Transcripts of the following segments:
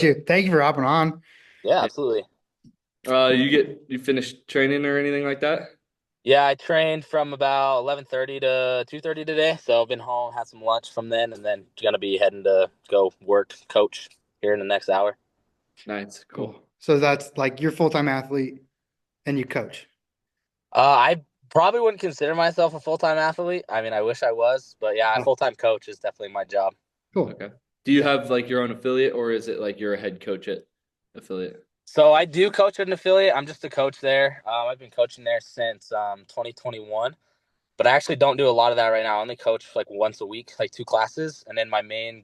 Thank you for hopping on. Yeah, Yeah. absolutely. You finished training or anything like that? Yeah, I trained from about 11:30 to 2:30 today, so I've been home, had some lunch from then, and then gonna be heading to go work coach here in the next hour. Nice, cool. Cool. So that's like you're a full-time athlete and you coach. I probably wouldn't consider myself a full-time athlete. I mean, I wish I was, but yeah, Oh, full-time coach is definitely my job. cool. Okay. Do you Yeah. have like your own affiliate or is it like you're a head coach at affiliate? So I do coach at an affiliate. I'm just a coach there. I've been coaching there since 2021. But I actually don't do a lot of that right now. I only coach like once a week, like 2 classes, and then my main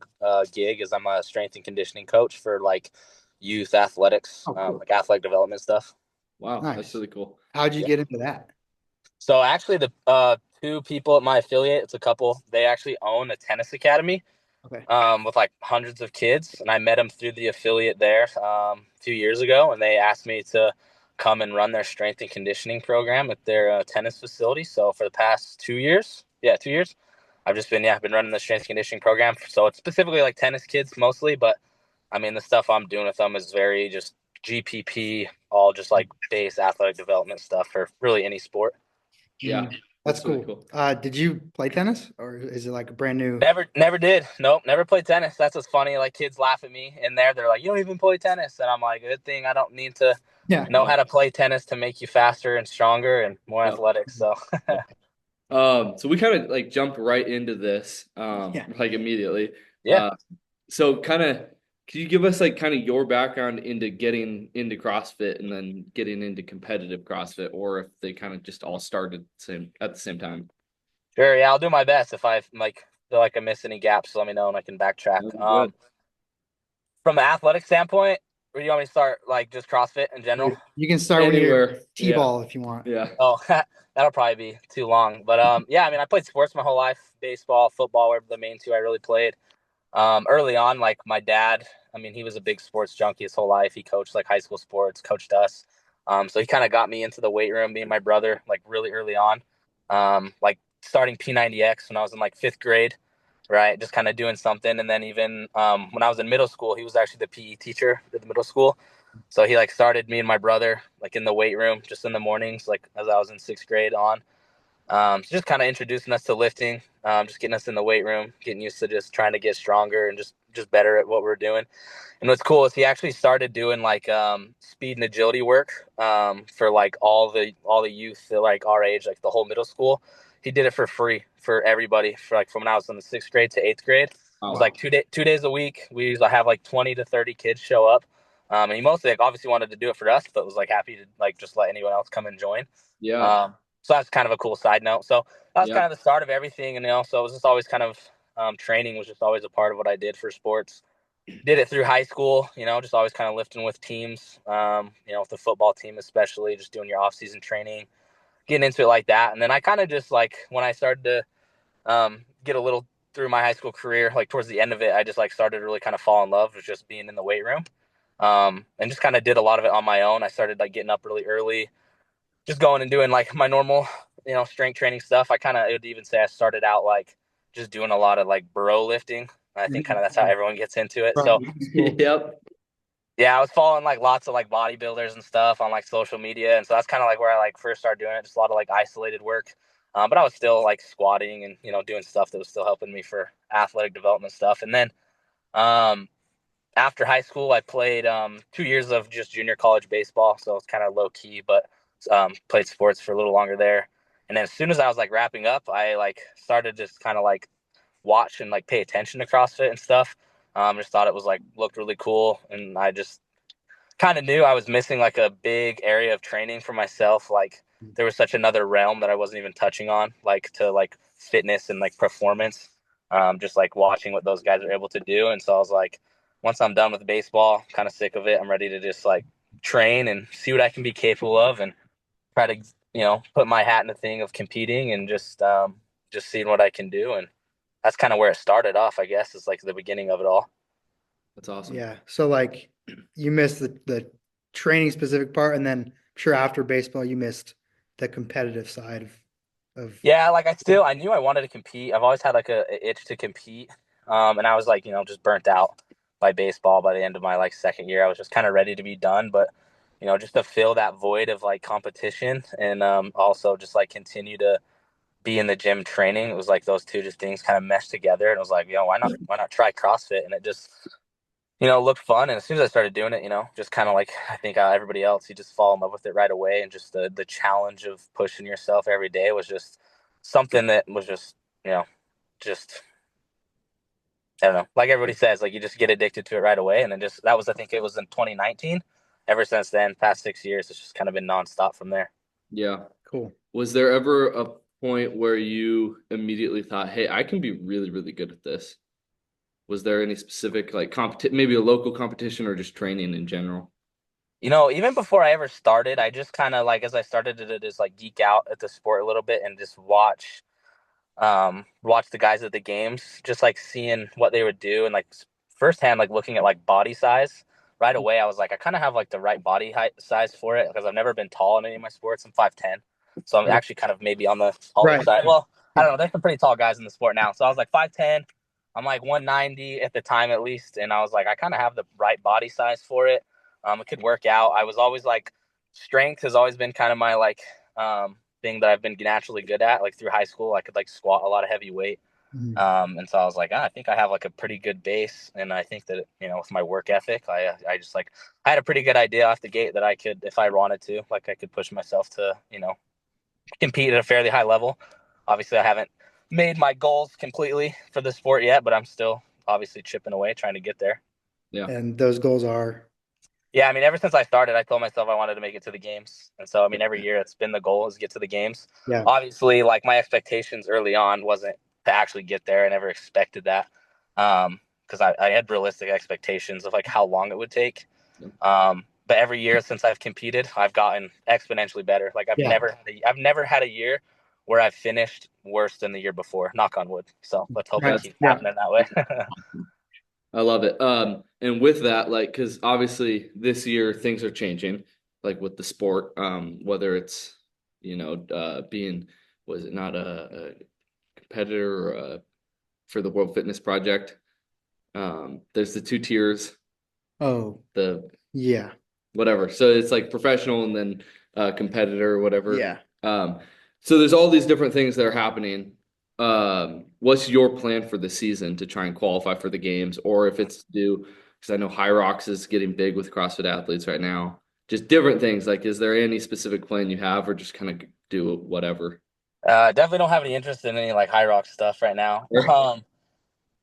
gig is I'm a strength and conditioning coach for like youth athletics, Oh, cool. like athletic development stuff. Wow, that's Nice. really cool. How'd you Yeah. get into that? So actually, the two people at my affiliate, it's a couple. They actually own a tennis academy Okay. with like hundreds of kids, and I met them through the affiliate there a few years ago, and they asked me to come and run their strength and conditioning program at their tennis facility. So for the past 2 years, 2 years, I've just been running the strength and conditioning program. So it's specifically like tennis kids mostly, but I mean the stuff I'm doing with them is very just GPP, all just like base athletic development stuff for really any sport. Yeah, That's that's really cool. cool. Did you play tennis or is it like a brand new? Never did. Nope, never played tennis. That's what's funny. Like kids laugh at me in there. They're like, "You don't even play tennis," and I'm like, "Good thing I don't need to Yeah. know Yeah. how to play tennis to make you faster and stronger and more Yeah. athletic." So, Yeah. So we kind of like jumped right into this, Yeah. like immediately. yeah, Uh, so kind of, can you give us like kind of your background into getting into CrossFit and then getting into competitive CrossFit, or if they kind of just all started same at the same time? sure. Yeah, I'll do my best. If I like feel like I miss any gaps, let me know and I can backtrack. That'd be good. From an athletic standpoint, or do you want me to start like just CrossFit in general? You can start when you're Anywhere. Yeah. T-ball if you want. Yeah. Oh, that'll probably be too long. But yeah, I mean, I played sports my whole life: baseball, football were the main two I really played. Early on, like my dad, I mean, he was a big sports junkie his whole life. He coached like high school sports, coached us. So he kind of got me into the weight room, me and my brother, like really early on. Like starting P90X when I was in like fifth grade, right? Just kind of doing something. And then even when I was in middle school, he was actually the PE teacher at the middle school. So he like started me and my brother like in the weight room just in the mornings, like as I was in sixth grade on. So just kind of introducing us to lifting, just getting us in the weight room, getting used to just trying to get stronger and just better at what we're doing. And what's cool is he actually started doing like speed and agility work for like all the youth that like our age, like the whole middle school. He did it for free for everybody for like from when I was in the sixth grade to eighth grade. It Oh was wow. like 2 days a week. We used to have like 20 to 30 kids show up. And he mostly like obviously wanted to do it for us, but was like happy to like just let anyone else come and join. Yeah. So that's kind of a cool side note. So that was Yeah. kind of the start of everything, and so it was just always kind of training was just always a part of what I did for sports. Did it through high school, just always kind of lifting with teams, with the football team especially, just doing your off-season training, getting into it like that. And then I kind of just like when I started to get a little through my high school career, like towards the end of it, I just like started to really kind of fall in love with just being in the weight room, and just kind of did a lot of it on my own. I started like getting up really early, just going and doing like my normal, strength training stuff. I kind of would even say I started out like just doing a lot of like bro lifting. I think kind of that's how everyone gets into it. So Cool. Yep. yeah, I was following like lots of like bodybuilders and stuff on like social media, and so that's kind of like where I like first started doing it. Just a lot of like isolated work, but I was still like squatting and doing stuff that was still helping me for athletic development stuff. And then um, after high school, I played 2 years of just junior college baseball, so it's kind of low key, but played sports for a little longer there. And then as soon as I was like wrapping up, I like started just kind of like watch and like pay attention to CrossFit and stuff. Just thought it was like looked really cool, and I just kind of knew I was missing like a big area of training for myself. Like there was such another realm that I wasn't even touching on, like to like fitness and like performance. Just like watching what those guys are able to do, and so I was like, once I'm done with baseball, kind of sick of it. I'm ready to just like train and see what I can be capable of, and try to put my hat in the thing of competing and just seeing what I can do. And that's kind of where it started off, I guess. Is like the beginning of it all. That's awesome. Yeah. So like you missed the training specific part, and then I'm sure after baseball you missed the competitive side of Yeah, like I knew I wanted to compete. I've always had like a itch to compete. And I was like, just burnt out. by baseball by the end of my like second year. I was just kind of ready to be done, but just to fill that void of like competition and also just like continue to be in the gym training. It was like those two just things kind of meshed together, and it was like, why not try CrossFit? And it just looked fun. And as soon as I started doing it, just kind of like I think everybody else, you just fall in love with it right away. And just the challenge of pushing yourself every day was just something that was just I don't know, like everybody says, like you just get addicted to it right away. And then just that was, I think it was in 2019. Ever since then, past 6 years, it's just kind of been nonstop from there. Yeah. Cool. Was there ever a point where you immediately thought, hey, I can be really, really good at this? Was there any specific like maybe a local competition or just training in general? Even before I ever started, I just kind of like as I started to just like geek out at the sport a little bit and just watch the guys at the games, just like seeing what they would do and like firsthand, like looking at like body size. Right away, I was like, I kind of have like the right body height size for it because I've never been tall in any of my sports. I'm 5'10", so I'm actually kind of maybe on the taller Right. side. Well, I don't know. There's some pretty tall guys in the sport now, so I was like 5'10". I'm like 190 at the time at least, and I was like, I kind of have the right body size for it. It could work out. I was always like, strength has always been kind of my like thing that I've been naturally good at. Like through high school, I could like squat a lot of heavy weight. Mhm. And so I was like, I think I have like a pretty good base. And I think that, with my work ethic, I just like, I had a pretty good idea off the gate that I could, if I wanted to, like I could push myself to, compete at a fairly high level. Obviously I haven't made my goals completely for the sport yet, but I'm still obviously chipping away, trying to get there. Yeah. And those goals are, Yeah, I mean, ever since I started, I told myself I wanted to make it to the games. And so, I mean, every year it's been the goal is to get to the games. yeah. Obviously, like my expectations early on wasn't to actually get there. I never expected that because I had realistic expectations of like how long it would take. But every year since I've competed, I've gotten exponentially better. Like Yeah. I've never had a year where I've finished worse than the year before. Knock on wood. So let's hope Right. it keeps Yeah. happening that way. I love it. And with that, like, because obviously this year things are changing, like with the sport, whether it's, being, was it not a competitor or for the World Fitness Project? There's the two tiers, Oh, the yeah. whatever. So it's like professional and then competitor or whatever. Yeah. So there's all these different things that are happening. What's your plan for the season to try and qualify for the games, or if it's due? Because I know High Rocks is getting big with CrossFit athletes right now. Just different things. Like, is there any specific plan you have, or just kind of do whatever? Definitely don't have any interest in any like high rock stuff right now.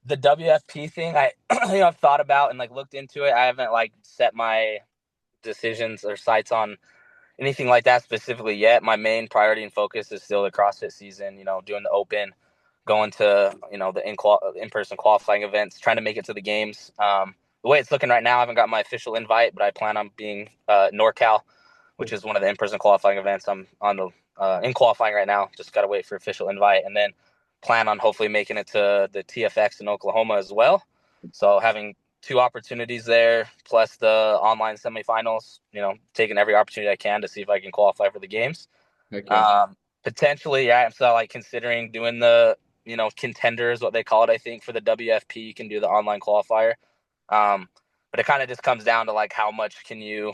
The WFP thing, I I've thought about and like looked into it. I haven't like set my decisions or sights on anything like that specifically yet. My main priority and focus is still the CrossFit season. Doing the Open, going to the in-person qualifying events, trying to make it to the games. The way it's looking right now, I haven't got my official invite, but I plan on being NorCal, which is one of the in-person qualifying events. I'm on the in qualifying right now. Just got to wait for official invite, and then plan on hopefully making it to the TFX in Oklahoma as well. So having two opportunities there, plus the online semifinals. Taking every opportunity I can to see if I can qualify for the games. Okay. Potentially, yeah. So like considering doing the contenders, what they call it. I think for the WFP, you can do the online qualifier. But it kind of just comes down to like how much can you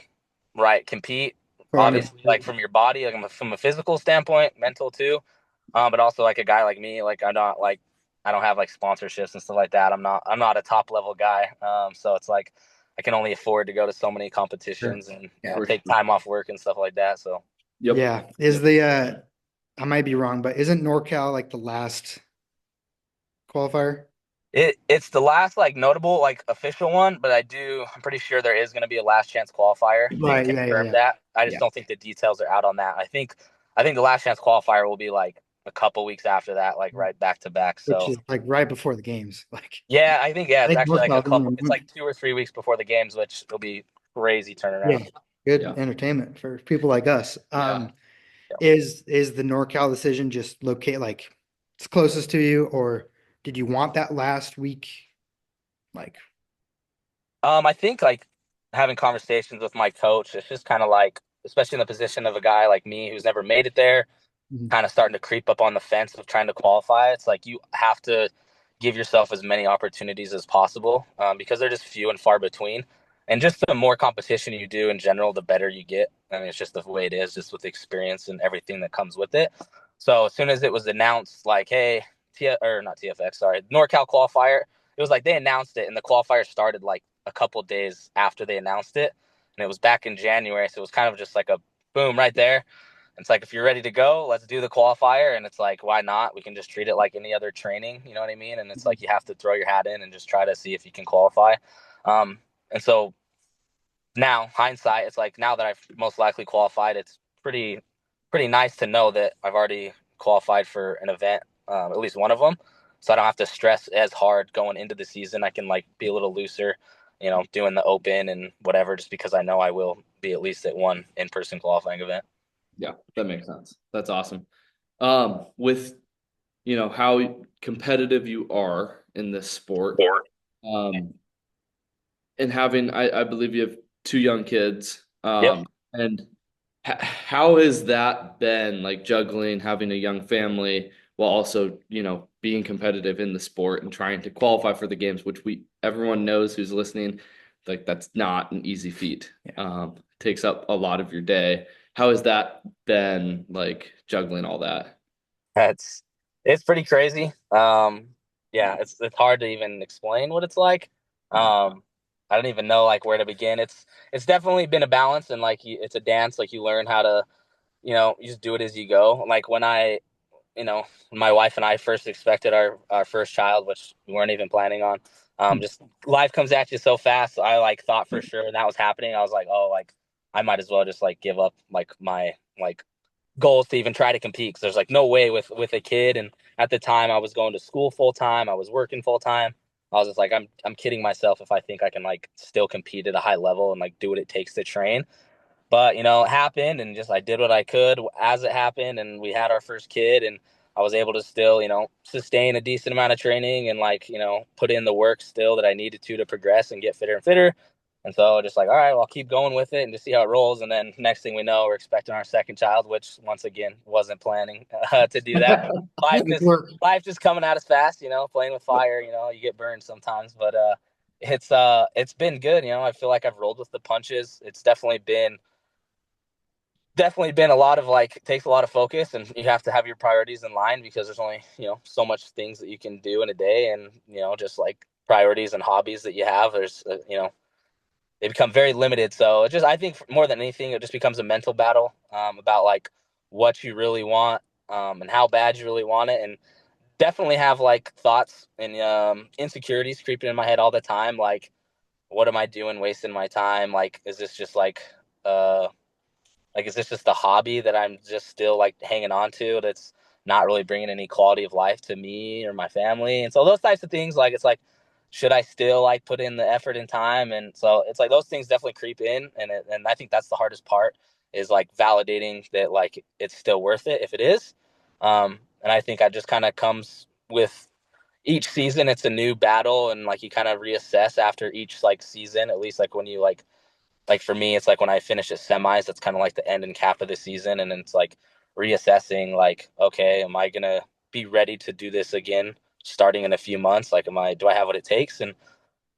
compete. Obviously, like from your body, like from a physical standpoint, mental too. But also like a guy like me, like I don't have like sponsorships and stuff like that. I'm not a top level guy. So it's like I can only afford to go to so many competitions and take time off work and stuff like that. So Yep. Yeah. I might be wrong, but isn't NorCal like the last qualifier? it's the last like notable like official one, but I'm pretty sure there is going to be a last chance qualifier. Right. They Yeah. confirmed that. I just Yeah. don't think the details are out on that. I think the last chance qualifier will be like a couple weeks after that, like right back to back. Which So is like right before the games. Like, yeah, I think I it's think actually like a NorCal doesn't couple. even It's like 2 or 3 weeks before the games, which will be crazy turnaround. Yeah. Good Yeah. entertainment for people like us. Yeah. Is the NorCal decision just locate like it's closest to you, or did you want that last week? Like, I think like having conversations with my coach, it's just kind of like, especially in the position of a guy like me who's never made it there, Mhm. kind of starting to creep up on the fence of trying to qualify. It's like you have to give yourself as many opportunities as possible, because they're just few and far between. And just the more competition you do in general, the better you get. I mean, it's just the way it is, just with experience and everything that comes with it. So as soon as it was announced, like, hey, or not TFX, sorry, NorCal qualifier, it was like they announced it, and the qualifier started like a couple days after they announced it, and it was back in January, so it was kind of just like a boom right there. It's like, if you're ready to go, let's do the qualifier. And it's like, why not? We can just treat it like any other training. You know what I mean? And it's like, you have to throw your hat in and just try to see if you can qualify. And so now, hindsight, it's like, now that I've most likely qualified, it's pretty nice to know that I've already qualified for an event, at least one of them. So I don't have to stress as hard going into the season. I can like be a little looser, doing the open and whatever, just because I know I will be at least at one in-person qualifying event. Yeah, that makes sense. That's awesome. With how competitive you are in this sport, um, and having, I believe you have two young kids, Yep. and how has that been, like juggling having a young family while also, being competitive in the sport and trying to qualify for the games, which everyone knows who's listening, like that's not an easy feat. Yeah. Takes up a lot of your day. How has that been, like juggling all that? It's pretty crazy. Yeah, it's hard to even explain what it's like. I don't even know like where to begin. It's definitely been a balance, and like it's a dance. Like, you learn how to, you just do it as you go. Like when my wife and I first expected our first child, which we weren't even planning on. Just life comes at you so fast. So I like thought for sure that was happening. I was like, oh, like I might as well just like give up like my like goals to even try to compete, because there's like no way with a kid. And at the time I was going to school full time, I was working full time. I was just like, I'm kidding myself if I think I can like still compete at a high level and like do what it takes to train. But it happened, and just I did what I could as it happened, and we had our first kid, and I was able to still sustain a decent amount of training and like put in the work still that I needed to progress and get fitter and fitter. And so just like, all right, well, I'll keep going with it and just see how it rolls. And then next thing we know, we're expecting our second child, which once again wasn't planning to do that. Life Good just work. life just coming at us fast, playing with fire. You get burned sometimes, but it's been good. I feel like I've rolled with the punches. It's definitely been a lot of like, takes a lot of focus, and you have to have your priorities in line, because there's only so much things that you can do in a day. And just like priorities and hobbies that you have, there's they become very limited. So it just, I think more than anything, it just becomes a mental battle, about like what you really want, and how bad you really want it. And definitely have like thoughts and insecurities creeping in my head all the time, like, what am I doing wasting my time? Like, is this just uh is this just a hobby that I'm just still like hanging on to, that's not really bringing any quality of life to me or my family? And so those types of things, like, it's like, should I still like put in the effort and time? And so it's like those things definitely creep in, and I think that's the hardest part, is like validating that like it's still worth it if it is. And I think I just kind of comes with each season, it's a new battle, and like you kind of reassess after each like season, at least like when you like for me, it's like when I finish at semis, that's kind of like the end and cap of the season. And it's like reassessing, like, okay, am I going to be ready to do this again starting in a few months? Like, do I have what it takes? And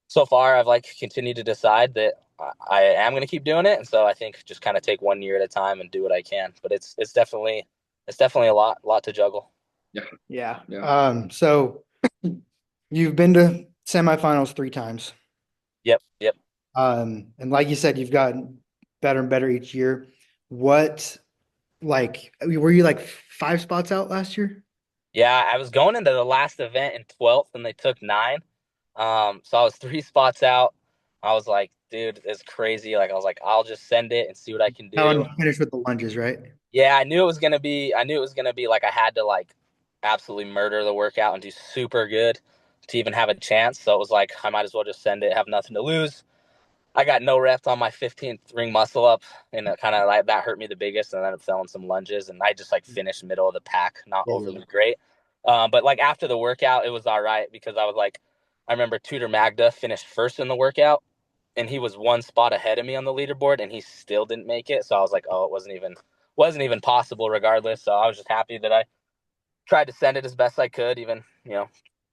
so far I've like continued to decide that I am going to keep doing it. And so I think just kind of take one year at a time and do what I can, but it's definitely a lot to juggle. Yeah. Yeah. Yeah. So you've been to semifinals 3 times. Yep. And like you said, you've gotten better and better each year. What, like, were you like 5 spots out last year? Yeah. I was going into the last event in 12th, and they took 9. So I was 3 spots out. I was like, dude, it's crazy. Like, I was like, I'll just send it and see what I can Oh, do. and finish with the lunges, right? Yeah, I knew it was gonna be like, I had to like absolutely murder the workout and do super good to even have a chance. So it was like, I might as well just send it, have nothing to lose. I got no reps on my 15th ring muscle up, and it kind of like that hurt me the biggest. And then I fell in some lunges, and I just like finished middle of the pack, not overly great. But like after the workout, it was all right, because I was like, I remember Tudor Magda finished first in the workout, and he was 1 spot ahead of me on the leaderboard, and he still didn't make it. So I was like, oh, it wasn't even possible regardless. So I was just happy that I tried to send it as best I could, even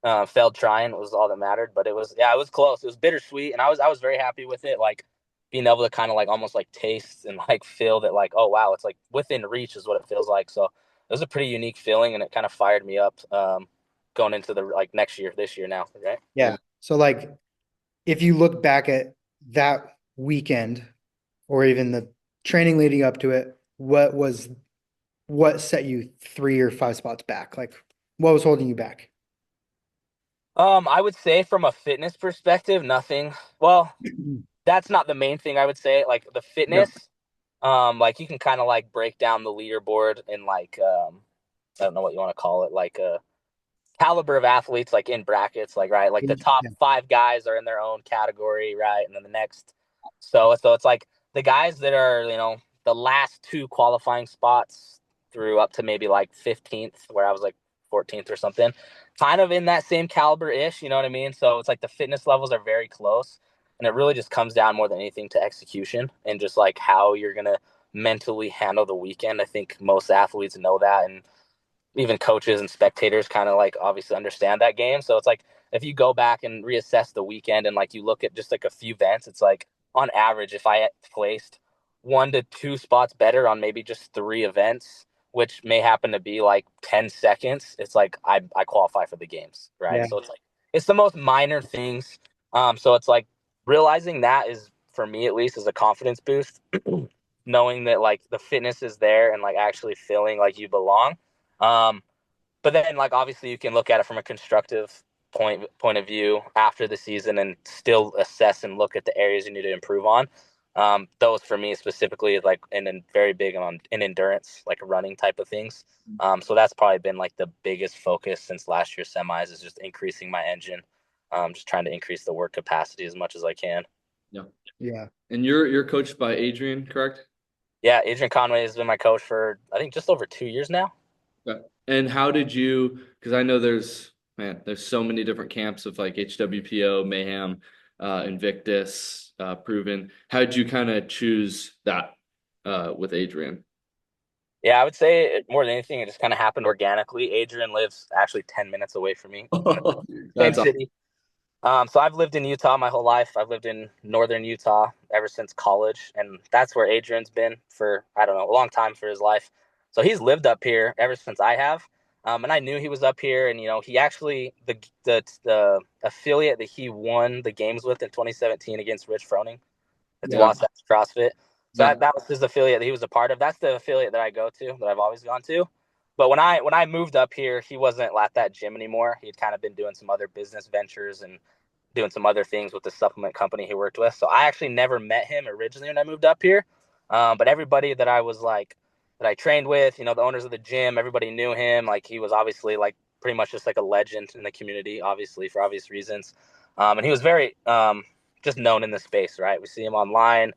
Failed trying was all that mattered, but it was close. It was bittersweet, and I was very happy with it. Like being able to kind of like almost like taste and like feel that like, oh wow, it's like within reach is what it feels like. So it was a pretty unique feeling, and it kind of fired me up going into the like next year, this year now, right? Yeah. So like if you look back at that weekend or even the training leading up to it, what set you 3 or 5 spots back? Like what was holding you back? I would say from a fitness perspective, nothing. Well, that's not the main thing I would say. Like the Yeah. fitness, like you can kind of like break down the leaderboard in like I don't know what you want to call it, like a caliber of athletes, like in brackets, like right, like the top Yeah. 5 guys are in their own category, right, and then the next. So it's like the guys that are the last 2 qualifying spots through up to maybe like 15th, where I was like 14th or something, kind of in that same caliber ish. You know what I mean? So it's like the fitness levels are very close, and it really just comes down more than anything to execution and just like how you're gonna mentally handle the weekend. I think most athletes know that, and even coaches and spectators kind of like obviously understand that game. So it's like if you go back and reassess the weekend and like you look at just like a few events, it's like on average, if I placed 1 to 2 spots better on maybe just 3 events, which may happen to be like 10 seconds, it's like I qualify for the games, right? Yeah. So it's like it's the most minor things. So it's like realizing that is for me at least is a confidence boost, knowing that like the fitness is there and like actually feeling like you belong. um, but then, like obviously, you can look at it from a constructive point of view after the season and still assess and look at the areas you need to improve on. Those for me specifically, like and very big on in endurance, like running type of things. So that's probably been like the biggest focus since last year's semis is just increasing my engine, just trying to increase the work capacity as much as I can. Yeah. Yeah. And you're coached by Adrian, correct? Yeah, Adrian Conway has been my coach for I think just over 2 years now. Okay. And how did you, because I know there's so many different camps of like HWPO, Mayhem, Invictus, Proven. How did you kind of choose that with Adrian? Yeah, I would say more than anything, it just kind of happened organically. Adrian lives actually 10 minutes away from me, same That's awesome. city. So I've lived in Utah my whole life. I've lived in northern Utah ever since college, and that's where Adrian's been for, I don't know, a long time for his life. So he's lived up here ever since I have. And I knew he was up here, and he actually the affiliate that he won the games with in 2017 against Rich Froning at the Yeah. Wasatch CrossFit. So Yeah. that was his affiliate that he was a part of. That's the affiliate that I go to, that I've always gone to. But when I moved up here, he wasn't at that gym anymore. He'd kind of been doing some other business ventures and doing some other things with the supplement company he worked with. So I actually never met him originally when I moved up here. But everybody that I was like that I trained with, the owners of the gym, everybody knew him. Like he was obviously like pretty much just like a legend in the community, obviously for obvious reasons. And he was very just known in the space, right? We see him online.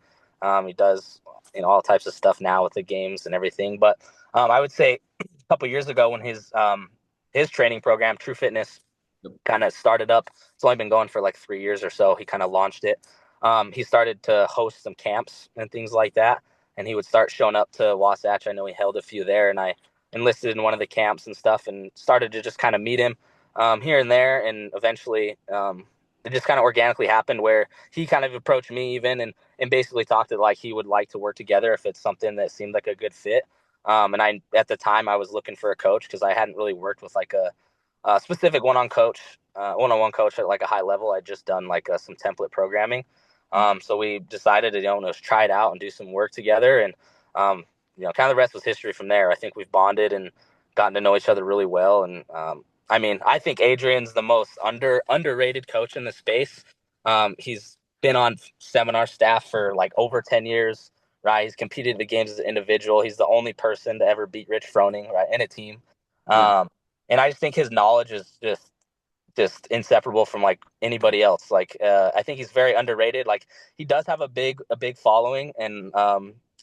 He does all types of stuff now with the games and everything. But I would say a couple years ago when his training program, True Fitness, kind of started up. It's only been going for like 3 years or so. He kind of launched it. He started to host some camps and things like that, and he would start showing up to Wasatch. I know he held a few there, and I enlisted in one of the camps and stuff, and started to just kind of meet him here and there, and eventually it just kind of organically happened where he kind of approached me even and basically talked that like he would like to work together if it's something that seemed like a good fit. And I at the time I was looking for a coach because I hadn't really worked with like a specific one-on-one coach at like a high level. I'd just done like some template programming. So we decided to, just try it out and do some work together. And, kind of the rest was history from there. I think we've bonded and gotten to know each other really well. And, I mean, I think Adrian's the most underrated coach in the space. He's been on seminar staff for like over 10 years, right? He's competed in the games as an individual. He's the only person to ever beat Rich Froning, right, in a team. Yeah. And I just think his knowledge is just inseparable from like anybody else. Like I think he's very underrated. Like he does have a big following and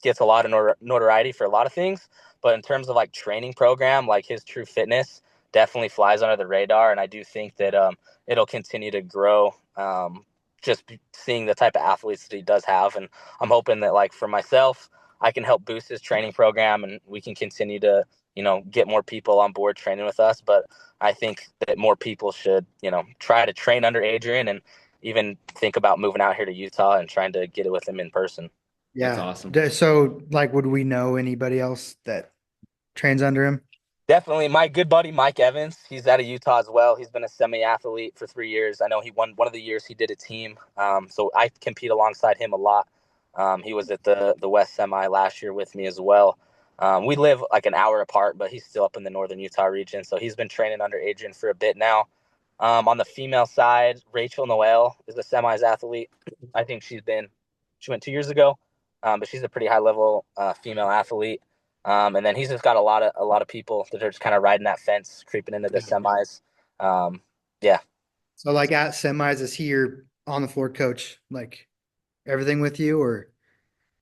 gets a lot of notoriety for a lot of things. But in terms of like training program, like his True Fitness definitely flies under the radar. And I do think that it'll continue to grow. Just seeing the type of athletes that he does have, and I'm hoping that like for myself, I can help boost his training program, and we can continue to get more people on board training with us. But I think that more people should, try to train under Adrian and even think about moving out here to Utah and trying to get it with him in person. That's Yeah. awesome. So like, would we know anybody else that trains under him? Definitely my good buddy, Mike Evans. He's out of Utah as well. He's been a semi-athlete for 3 years. I know he won one of the years he did a team. So I compete alongside him a lot. He was at the West Semi last year with me as well. We live like an hour apart, but he's still up in the northern Utah region. So he's been training under Adrian for a bit now. On the female side, Rachel Noel is a semis athlete. I think she went 2 years ago, but she's a pretty high level female athlete. And then he's just got a lot of people that are just kind of riding that fence, creeping into the semis. Yeah. So like at semis, is he your on the floor coach, like everything with you, or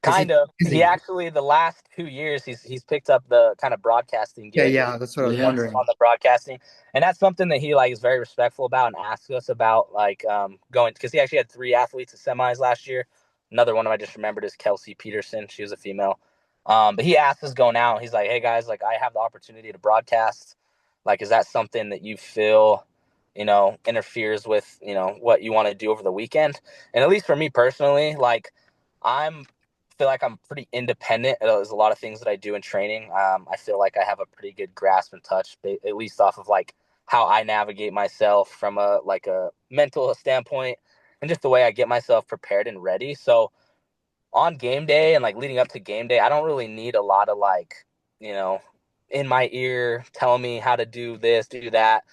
is Kind of. is He actually the last 2 years he's picked up the kind of broadcasting Yeah, gig. yeah, that's what I was Yeah. wondering. On the broadcasting, and that's something that he like is very respectful about and asks us about, like going, because he actually had 3 athletes at semis last year. Another one I just remembered is Kelsey Peterson. She was a female. But he asked us going out. He's like, "Hey guys, like I have the opportunity to broadcast. Like, is that something that you feel, interferes with, what you want to do over the weekend?" And at least for me personally, like I'm feel like I'm pretty independent. There's a lot of things that I do in training. I feel like I have a pretty good grasp and touch, at least off of like how I navigate myself from a mental standpoint, and just the way I get myself prepared and ready. So on game day and like leading up to game day, I don't really need a lot of you know, in my ear telling me how to do this, do that,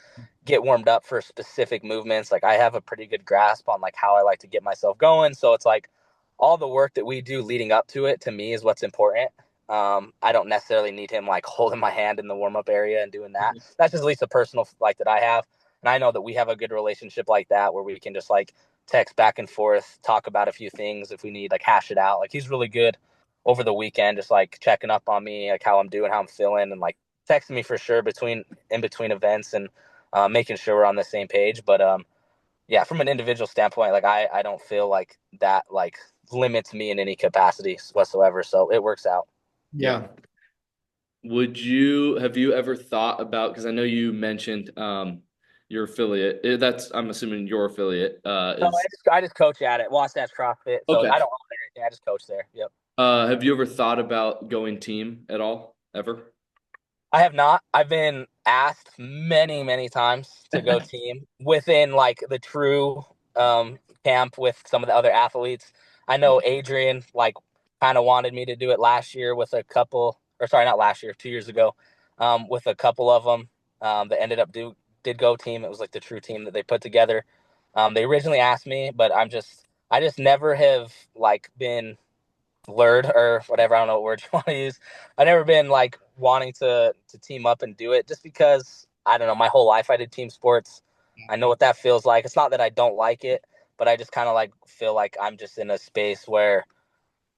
get warmed up for specific movements. Like I have a pretty good grasp on like how I like to get myself going. So it's like all the work that we do leading up to it to me is what's important. I don't necessarily need him like holding my hand in the warm up area and doing that. That's just at least a personal like that I have. And I know that we have a good relationship like that where we can just like text back and forth, talk about a few things if we need, like hash it out. Like he's really good over the weekend, just like checking up on me, like how I'm doing, how I'm feeling, and like texting me for sure in between events and making sure we're on the same page. But yeah, from an individual standpoint, like I don't feel like that like limits me in any capacity whatsoever. So it works out. Yeah. Have you ever thought about, because I know you mentioned your affiliate. That's, I'm assuming your affiliate So is I just coach at it, Wasatch CrossFit. So okay. I don't own anything. I just coach there. Yep. Have you ever thought about going team at all? Ever? I have not. I've been asked many, many times to go team within like the true camp with some of the other athletes. I know Adrian like kind of wanted me to do it last year with a couple, or sorry, not last year, 2 years ago, with a couple of them that ended up did go team. It was like the true team that they put together. They originally asked me, but I just never have like been lured or whatever. I don't know what word you want to use. I've never been like wanting to team up and do it just because I don't know. My whole life I did team sports. I know what that feels like. It's not that I don't like it, but I just kind of like feel like I'm just in a space where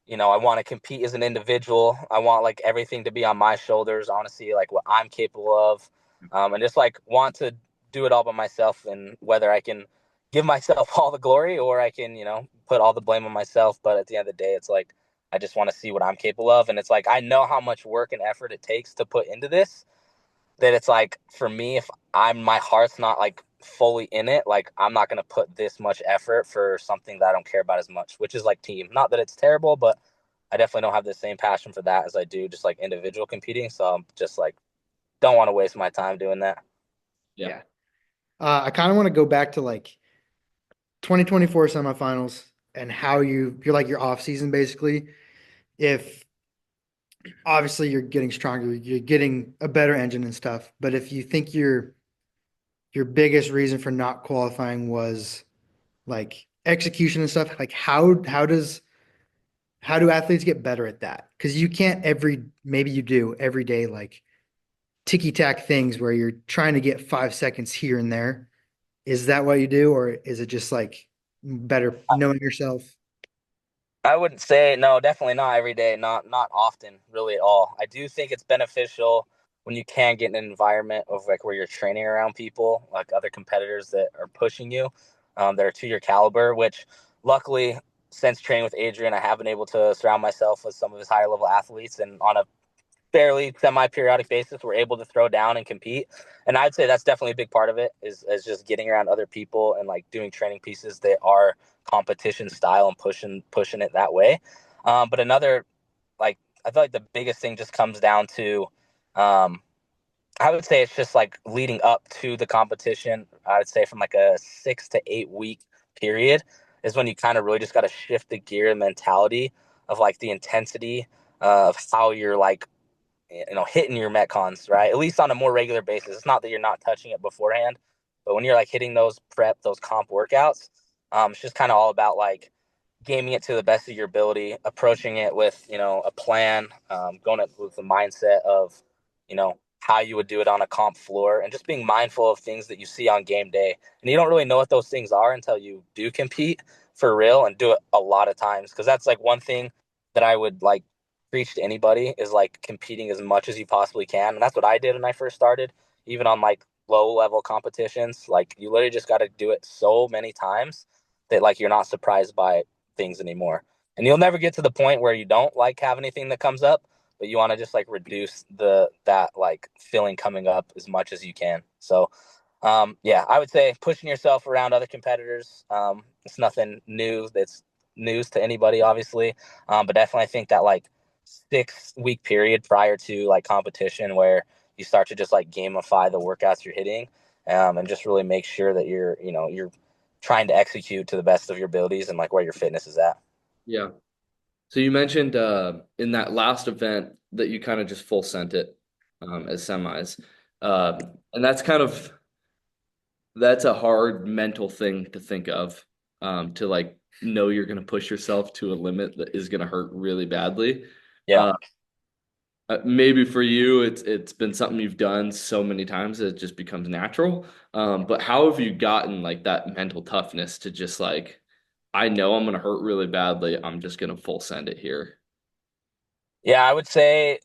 I want to compete as an individual. I want like everything to be on my shoulders. I want to see like what I'm capable of, and just like want to do it all by myself. And whether I can give myself all the glory or I can, put all the blame on myself. But at the end of the day, it's like I just want to see what I'm capable of. And it's like I know how much work and effort it takes to put into this. That it's like for me, if my heart's not like fully in it, like I'm not gonna put this much effort for something that I don't care about as much, which is like team. Not that it's terrible, but I definitely don't have the same passion for that as I do just like individual competing. So I'm just like don't want to waste my time doing that. Yeah. I kind of want to go back to like 2024 semifinals and how you're like your off season basically. If obviously you're getting stronger, you're getting a better engine and stuff, but if you think your biggest reason for not qualifying was like execution and stuff, like how do athletes get better at that? Because you can't maybe you do every day like ticky tack things where you're trying to get 5 seconds here and there. Is that what you do, or is it just like better knowing yourself? I wouldn't say no, definitely not every day, not often, really at all. I do think it's beneficial when you can get in an environment of like where you're training around people, like other competitors that are pushing you, that are to your caliber. Which, luckily, since training with Adrian, I have been able to surround myself with some of his higher level athletes, and on a fairly semi-periodic basis, we're able to throw down and compete. And I'd say that's definitely a big part of it is just getting around other people and like doing training pieces that are competition style and pushing it that way. But another, like, I feel like the biggest thing just comes down to, I would say it's just like leading up to the competition. I would say from like a 6 to 8 week period is when you kind of really just got to shift the gear and mentality of like the intensity of how you're like, hitting your metcons, right? At least on a more regular basis. It's not that you're not touching it beforehand, but when you're like hitting those those comp workouts, it's just kind of all about like gaming it to the best of your ability, approaching it with, a plan, going it with the mindset of, how you would do it on a comp floor and just being mindful of things that you see on game day. And you don't really know what those things are until you do compete for real and do it a lot of times. Cause that's like one thing that I would like preach to anybody is like competing as much as you possibly can. And that's what I did when I first started, even on like low level competitions. Like you literally just got to do it so many times that like you're not surprised by things anymore. And you'll never get to the point where you don't like have anything that comes up, but you want to just like reduce that like feeling coming up as much as you can. So yeah, I would say pushing yourself around other competitors. It's nothing new. That's news to anybody, obviously. But definitely I think that like 6 week period prior to like competition where you start to just like gamify the workouts you're hitting, and just really make sure that you're trying to execute to the best of your abilities and like where your fitness is at. Yeah. So you mentioned in that last event that you kind of just full sent it as semis. And that's a hard mental thing to think of, to like know you're going to push yourself to a limit that is going to hurt really badly. Yeah. Uh, Maybe for you, it's been something you've done so many times that it just becomes natural. But how have you gotten like that mental toughness to just like, I know I'm gonna hurt really badly. I'm just gonna full send it here. Yeah, I would say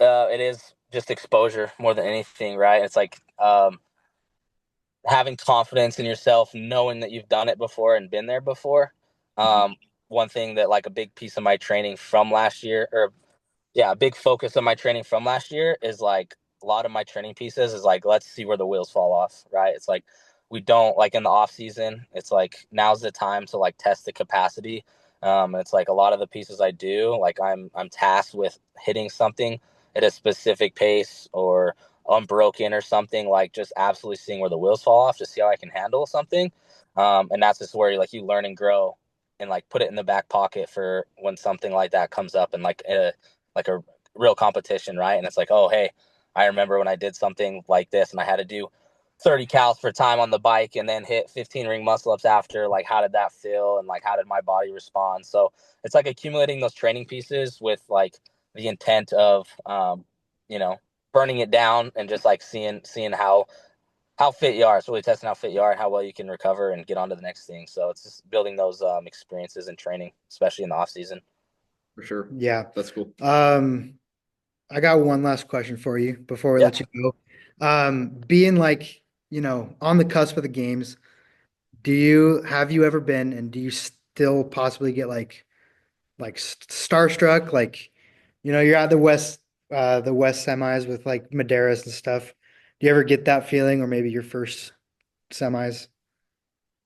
it is just exposure more than anything, right? It's like having confidence in yourself, knowing that you've done it before and been there before. Um, One thing that like a big piece of my training from last year, or yeah, a big focus of my training from last year is like a lot of my training pieces is like let's see where the wheels fall off, right? It's like we don't like in the off season. It's like now's the time to like test the capacity. It's like a lot of the pieces I do, like I'm tasked with hitting something at a specific pace or unbroken or something, like just absolutely seeing where the wheels fall off to see how I can handle something. And that's just where like you learn and grow and like put it in the back pocket for when something like that comes up and like a real competition, right? And it's like, oh, hey, I remember when I did something like this and I had to do 30 cals for time on the bike and then hit 15 ring muscle ups after. Like, how did that feel? And like, how did my body respond? So it's like accumulating those training pieces with like the intent of, you know, burning it down and just like seeing how fit you are. It's really testing how fit you are and how well you can recover and get on to the next thing. So it's just building those experiences and training, especially in the off season. For sure. Yeah. That's cool. I got one last question for you before we Yeah. let you go. Being like, on the cusp of the games, have you ever been and do you still possibly get like starstruck? Like, you're at the West semis with like Medeiros and stuff. Do you ever get that feeling or maybe your first semis?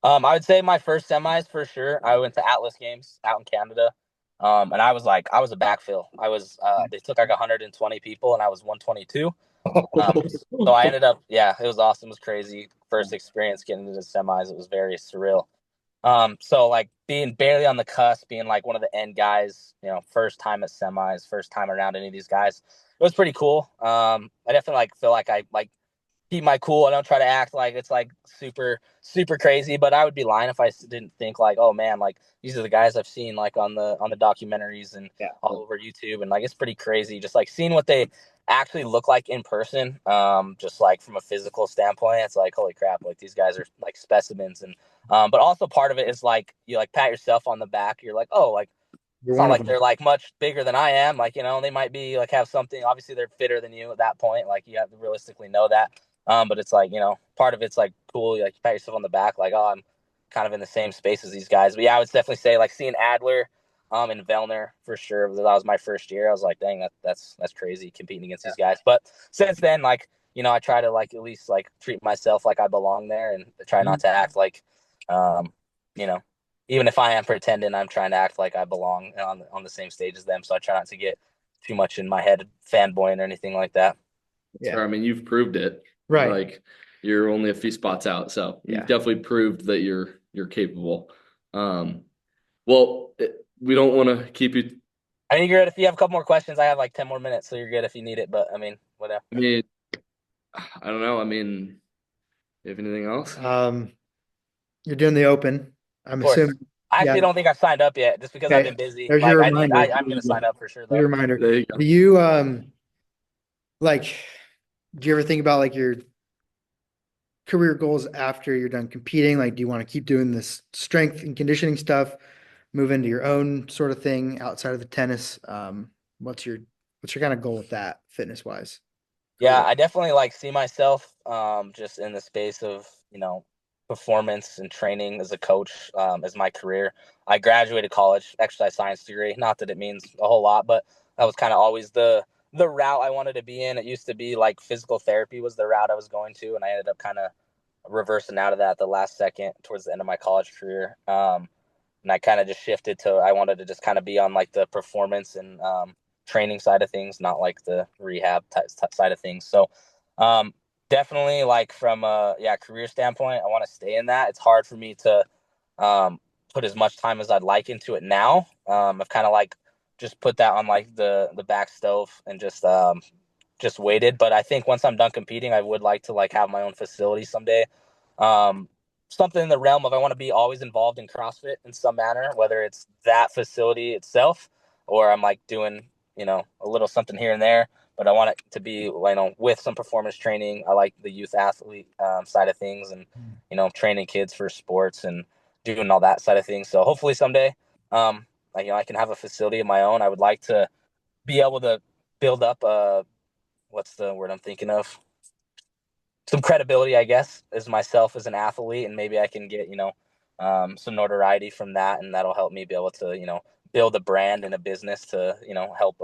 I would say my first semis for sure. I went to Atlas Games out in Canada. And I was a backfill. They took like 120 people and I was 122. So I ended up, yeah, it was awesome. It was crazy. First experience getting into the semis. It was very surreal. So like being barely on the cusp, being like one of the end guys, first time at semis, first time around any of these guys, it was pretty cool. I definitely like feel like I like keep my cool. I don't try to act like it's like super, super crazy, but I would be lying if I didn't think like, oh man, like these are the guys I've seen like on the documentaries and Yeah. all over YouTube. And like, it's pretty crazy. Just like seeing what they actually look like in person. Just like from a physical standpoint, it's like, holy crap, like these guys are like specimens. And, but also part of it is like, you like pat yourself on the back. You're like, oh, like, You're it's one not of like them. they're like much bigger than I am. Like, they might be like have something. Obviously, they're fitter than you at that point. Like, you have to realistically know that. But it's like, part of it's like cool. You like pat yourself on the back, like, oh, I'm kind of in the same space as these guys. But yeah, I would definitely say like seeing Adler, in Vellner for sure. That was my first year. I was like, dang, that's crazy competing against these guys. But since then, like, I try to like at least like treat myself like I belong there and try not to act like, um, you know, even if I am pretending, I'm trying to act like I belong on the same stage as them. So I try not to get too much in my head, fanboying or anything like that. Yeah. I mean, you've proved it. Right. Like you're only a few spots out, so Yeah. you've definitely proved that you're capable. Well, we don't want to keep you. I mean, you're good if you have a couple more questions. I have like 10 more minutes, so you're good if you need it. But I mean, whatever. I mean, I don't know. I mean, you have anything else? You're doing the open. I'm Of course. assuming. I actually Yeah. don't think I've signed up yet, just because I've Okay. been busy. There's Like your I need, reminder. I'm gonna sign up for sure though. Your reminder. There you go. Do you ever think about like your career goals after you're done competing? Like, do you want to keep doing this strength and conditioning stuff, move into your own sort of thing outside of the tennis? What's your kind of goal with that, fitness wise? Yeah, I definitely like see myself just in the space of, performance and training as a coach as my career. I graduated college, exercise science degree. Not that it means a whole lot, but that was kind of always the route I wanted to be in. It used to be like physical therapy was the route I was going to, and I ended up kind of reversing out of that the last second towards the end of my college career. And I kind of just shifted to I wanted to just kind of be on like the performance and training side of things, not like the rehab side of things. So definitely like from a career standpoint, I want to stay in that. It's hard for me to put as much time as I'd like into it now. I've kind of like just put that on like the back stove and just waited. But I think once I'm done competing, I would like to like have my own facility someday. Something in the realm of I want to be always involved in CrossFit in some manner, whether it's that facility itself or I'm like doing, a little something here and there. But I want it to be, with some performance training. I like the youth athlete side of things and, training kids for sports and doing all that side of things. So hopefully someday, I can have a facility of my own. I would like to be able to build up what's the word I'm thinking of? Some credibility, I guess, as myself as an athlete, and maybe I can get some notoriety from that, and that'll help me be able to build a brand and a business to help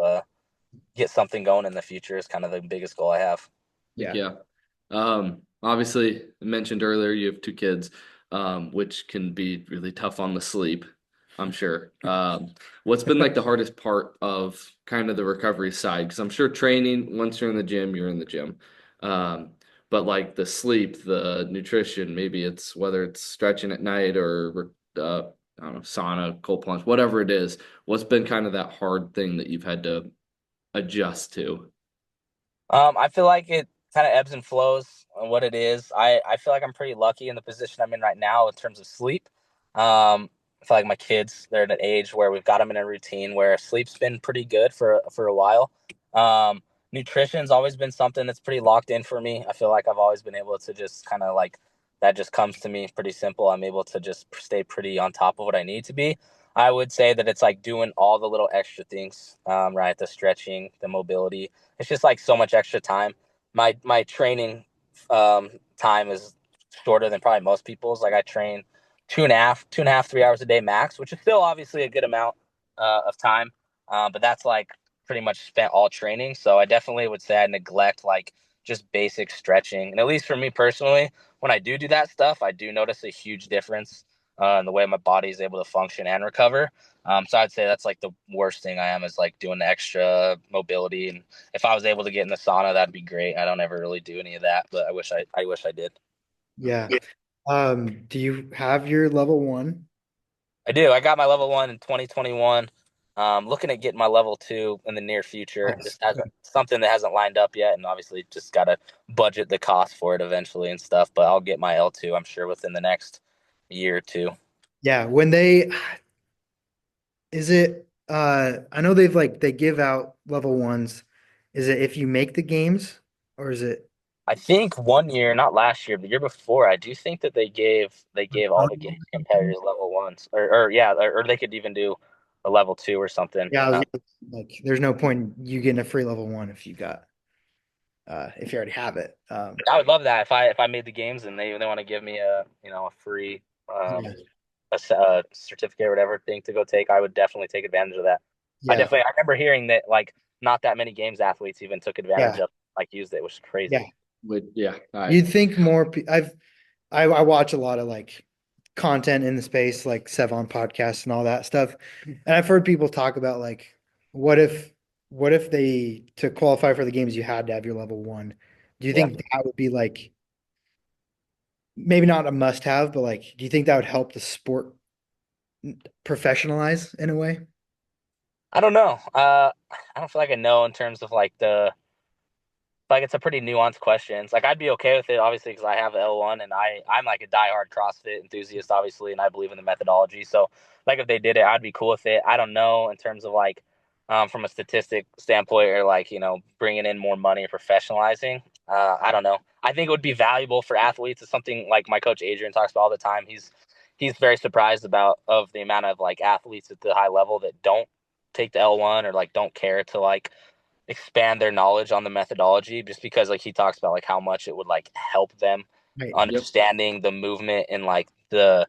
get something going in the future. Is kind of the biggest goal I have. Yeah. Obviously, I mentioned earlier you have two kids, which can be really tough on the sleep, I'm sure. What's been like the hardest part of kind of the recovery side? Because I'm sure training, once you're in the gym, you're in the gym. But like the sleep, the nutrition, maybe it's whether it's stretching at night or I don't know, sauna, cold plunge, whatever it is. What's been kind of that hard thing that you've had to adjust to? I feel like it kind of ebbs and flows on what it is. I feel like I'm pretty lucky in the position I'm in right now in terms of sleep. I feel like my kids, they're at an age where we've got them in a routine where sleep's been pretty good for a while. Nutrition's always been something that's pretty locked in for me. I feel like I've always been able to just kind of like that just comes to me pretty simple. I'm able to just stay pretty on top of what I need to be. I would say that it's like doing all the little extra things, right? The stretching, the mobility. It's just like so much extra time. My training time is shorter than probably most people's. Like I train 2.5, 3 hours a day max, which is still obviously a good amount of time. But that's like pretty much spent all training. So I definitely would say I neglect like just basic stretching. And at least for me personally, when I do that stuff, I do notice a huge difference in the way my body is able to function and recover. So I'd say that's like the worst thing I am is like doing the extra mobility. And if I was able to get in the sauna, that'd be great. I don't ever really do any of that, but I wish I did. Yeah. Do you have your level 1? I do. I got my level 1 in 2021. Looking at getting my level 2 in the near future. Nice. Just hasn't something that hasn't lined up yet, and obviously just got to budget the cost for it eventually and stuff. But I'll get my L2, I'm sure, within the next year or two. Yeah, is it I know they give out level 1s. Is it if you make the games or is it I think one year, not last year, the year before, I do think that they gave all the game competitors level 1s, or they could even do a level 2 or something. Yeah, like there's no point you getting a free level 1 if you got if you already have it. I would love that if I made the games and they want to give me a a free Yeah. a certificate or whatever thing to go take, I would definitely take advantage of that. Yeah, I remember hearing that like not that many games athletes even took advantage yeah, of, like used it, which is crazy. yeah. Yeah. You'd think more. I watch a lot of like content in the space, like Sevon podcasts and all that stuff, and I've heard people talk about like, what if, they to qualify for the games you had to have your level one? Do you Yeah. think that would be like maybe not a must have, but like, do you think that would help the sport professionalize in a way? I don't know. I don't feel like I know in terms of like it's a pretty nuanced question. It's like I'd be okay with it, obviously, because I have L1 and I'm like a diehard CrossFit enthusiast, obviously, and I believe in the methodology. So, like, if they did it, I'd be cool with it. I don't know in terms of like from a statistic standpoint or like bringing in more money or professionalizing. I don't know. I think it would be valuable for athletes. It's something like my coach Adrian talks about all the time. He's very surprised about of the amount of like athletes at the high level that don't take the L1 or like don't care to like expand their knowledge on the methodology, just because like he talks about like how much it would like help them Right. understanding the movement and like the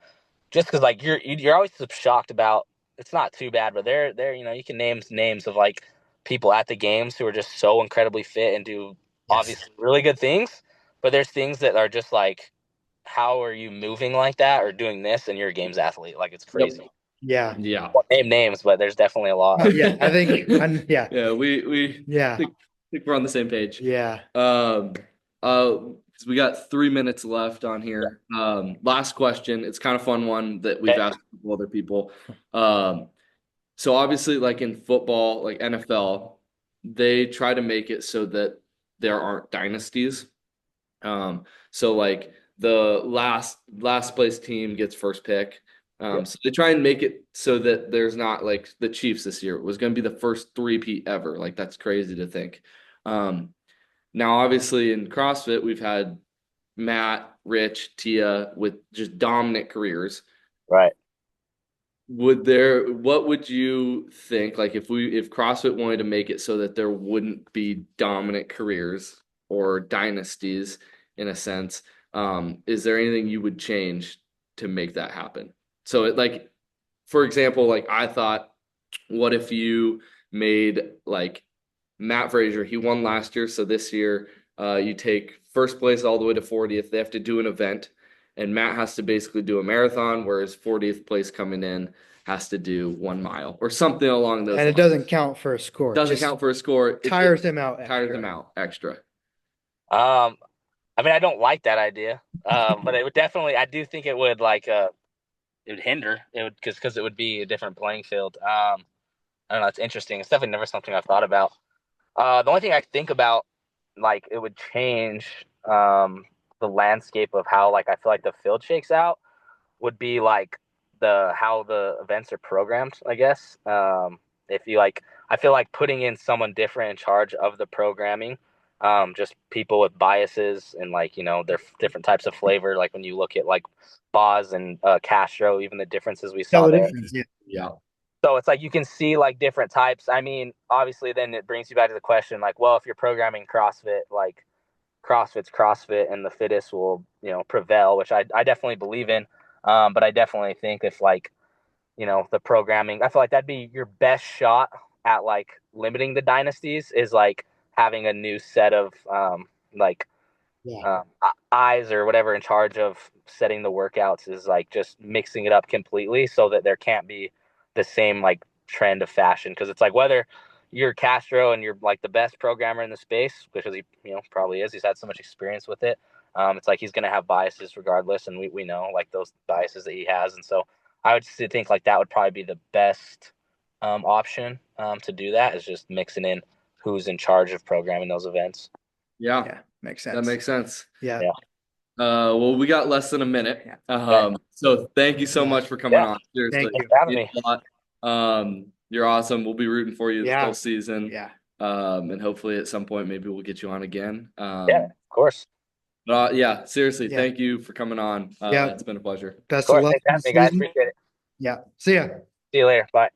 just because like you're always shocked about it's not too bad, but there you can name names of like people at the games who are just so incredibly fit and do Yes. obviously really good things, but there's things that are just like how are you moving like that or doing this and you're a games athlete, like it's Yep. crazy. Yeah. Yeah. Won't name names, but there's definitely a lot. Oh, yeah. I think. Yeah. Yeah, we Yeah. think we're on the same page. Yeah. Um, 'Cause we got 3 minutes left on here. Last question. It's kind of fun one that we've Okay. asked a couple other people. So obviously, like in football, like NFL, they try to make it so that there aren't dynasties. So like the last place team gets first pick. Yeah. So they try and make it so that there's not like the Chiefs this year. It was going to be the first three-peat ever. Like that's crazy to think. Now, obviously, in CrossFit, we've had Matt, Rich, Tia with just dominant careers. Right. What would you think, like if CrossFit wanted to make it so that there wouldn't be dominant careers or dynasties in a sense, is there anything you would change to make that happen? So like, for example, like I thought, what if you made like Matt Frazier, he won last year, so this year you take first place all the way to 40th. They have to do an event, and Matt has to basically do a marathon, whereas 40th place coming in has to do 1 mile or something along those And it lines. doesn't count for a score. Doesn't Just count for a score. It tires him out. tires extra. him out extra. I mean, I don't like that idea, but it would definitely. I do think it would like it would hinder it would because it would be a different playing field. I don't know. It's interesting. It's definitely never something I've thought about. The only thing I think about like it would change the landscape of how like I feel like the field shakes out would be like the how the events are programmed. I guess if you like, I feel like putting in someone different in charge of the programming just people with biases and like they're different types of flavor like when you look at like Boz and Castro, even the differences we Tell saw the there. difference. Yeah. Yeah. So it's like you can see like different types. I mean, obviously then it brings you back to the question like, well, if you're programming CrossFit, like CrossFit's CrossFit and the fittest will prevail, which I definitely believe in. But I definitely think if like the programming, I feel like that'd be your best shot at like limiting the dynasties is like having a new set of like Yeah. eyes or whatever in charge of setting the workouts is like just mixing it up completely so that there can't be the same like trend of fashion, because it's like whether you're Castro and you're like the best programmer in the space, because he probably is, he's had so much experience with it. It's like he's going to have biases regardless, and we know like those biases that he has, and so I would think like that would probably be the best option to do that, is just mixing in who's in charge of programming those events. Yeah. Yeah. Makes That sense. makes sense. Yeah. Yeah. Well, we got less than a minute. Yeah. So thank you so Yeah. much for coming Yeah. on. Seriously. Thank you. Thanks for having Means me. a lot. You're awesome. We'll be rooting for you this Yeah. whole season. Yeah. And hopefully at some point maybe we'll get you on again. Yeah, of course. But yeah, seriously, Yeah. thank you for coming on. Yeah. It's been a pleasure. Of Best of course. luck Thanks for this having me, guys. season. Appreciate it. Yeah. See ya. See you later. Bye.